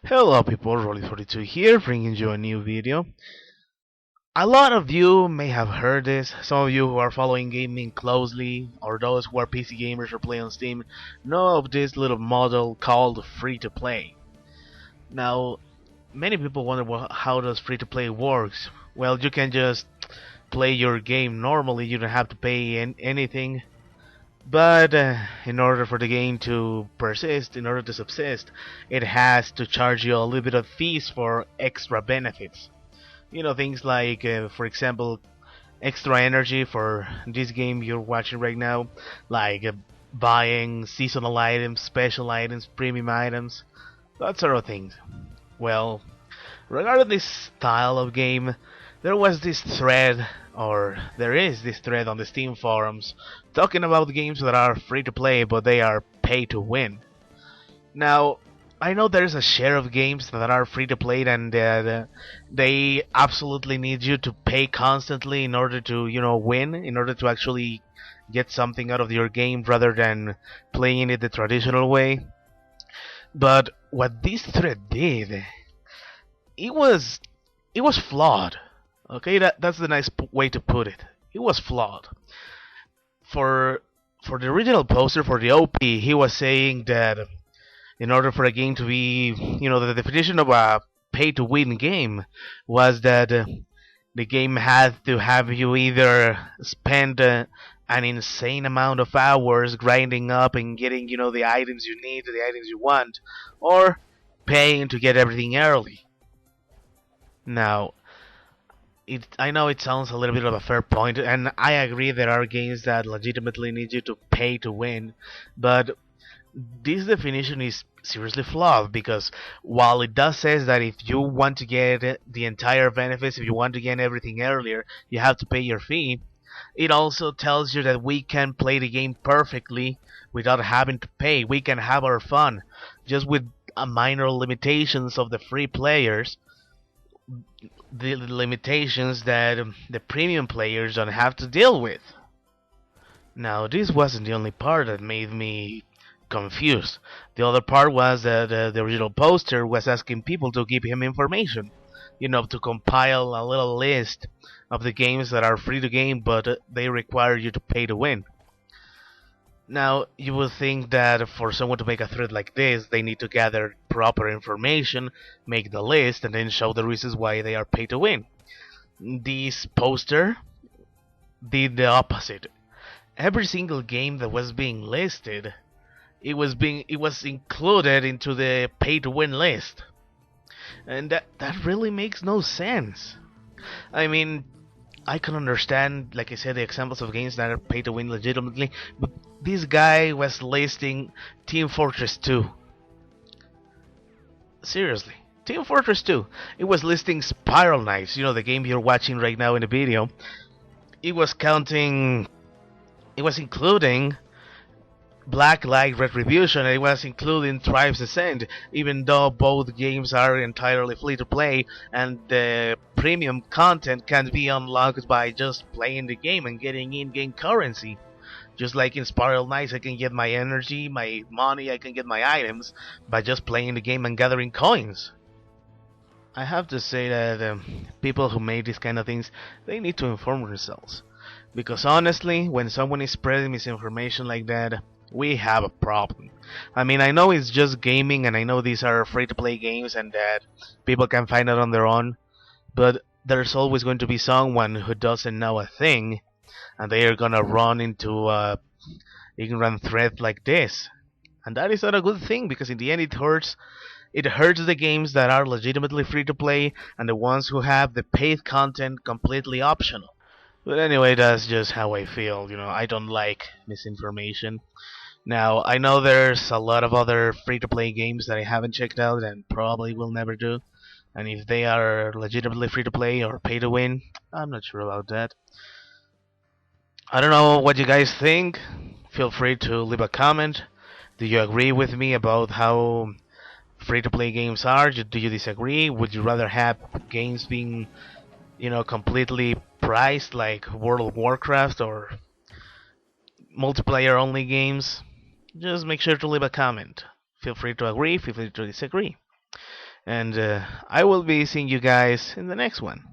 Hello people, Rolly42 here, bringing you a new video. A lot of you may have heard this. Some of you who are following gaming closely, or those who are PC gamers or play on Steam, know of this little model called free-to-play. Now, many people wonder, well, how does free-to-play works? Well, you can just play your game normally, you don't have to pay anything. But in order for the game to persist, in order to subsist, it has to charge you a little bit of fees for extra benefits. You know, things like, for example, extra energy for this game you're watching right now, like buying seasonal items, special items, premium items, that sort of things. Well, regarding this style of game, there was this thread, or there is this thread on the Steam forums, talking about games that are free to play but they are pay to win. Now, I know there's a share of games that are free to play and they absolutely need you to pay constantly in order to, win, in order to actually get something out of your game rather than playing it the traditional way. But what this thread did, it was it was flawed. Okay, that's the nice way to put it. It was flawed. For for the original poster for the OP, he was saying that in order for a game to be, the definition of a pay-to-win game was that the game had to have you either spend an insane amount of hours grinding up and getting, the items you need, the items you want, or paying to get everything early. Now, I know it sounds a little bit of a fair point, and I agree there are games that legitimately need you to pay to win, but this definition is seriously flawed because while it does says that if you want to get the entire benefits, if you want to get everything earlier, you have to pay your fee, it also tells you that we can play the game perfectly without having to pay. We can have our fun just with minor limitations of the free players, the limitations that the premium players don't have to deal with. Now, this wasn't the only part that made me confused. The other part was that the original poster was asking people to give him information, to compile a little list of the games that are free to game, but they require you to pay to win. Now, you would think that for someone to make a thread like this, they need to gather proper information, make the list, and then show the reasons why they are pay to win. This poster did the opposite. Every single game that was being listed, it was included into the pay to win list. And that really makes no sense. I mean, I can understand, like I said, the examples of games that are pay to win legitimately, but this guy was listing Team Fortress 2. Seriously, Team Fortress 2. It was listing Spiral Knights, the game you're watching right now in the video. It was including Black Light Retribution, and it was including Tribes Ascent, even though both games are entirely free to play and the premium content can be unlocked by just playing the game and getting in-game currency. Just like in Spiral Knights, I can get my energy, my money, I can get my items by just playing the game and gathering coins. I have to say that people who make these kind of things, they need to inform themselves. Because honestly, when someone is spreading misinformation like that, we have a problem. I mean, I know it's just gaming and I know these are free-to-play games and that people can find it on their own, but there's always going to be someone who doesn't know a thing and they are gonna run into a ignorant threat like this. And that is not a good thing because in the end it hurts the games that are legitimately free to play and the ones who have the paid content completely optional. But anyway, that's just how I feel. I don't like misinformation. Now, I know there's a lot of other free-to-play games that I haven't checked out and probably will never do. And if they are legitimately free-to-play or pay-to-win, I'm not sure about that. I don't know what you guys think. Feel free to leave a comment. Do you agree with me about how free-to-play games are? Do you disagree? Would you rather have games being, completely priced like World of Warcraft or multiplayer only games? Just make sure to leave a comment. Feel free to agree, feel free to disagree. And I will be seeing you guys in the next one.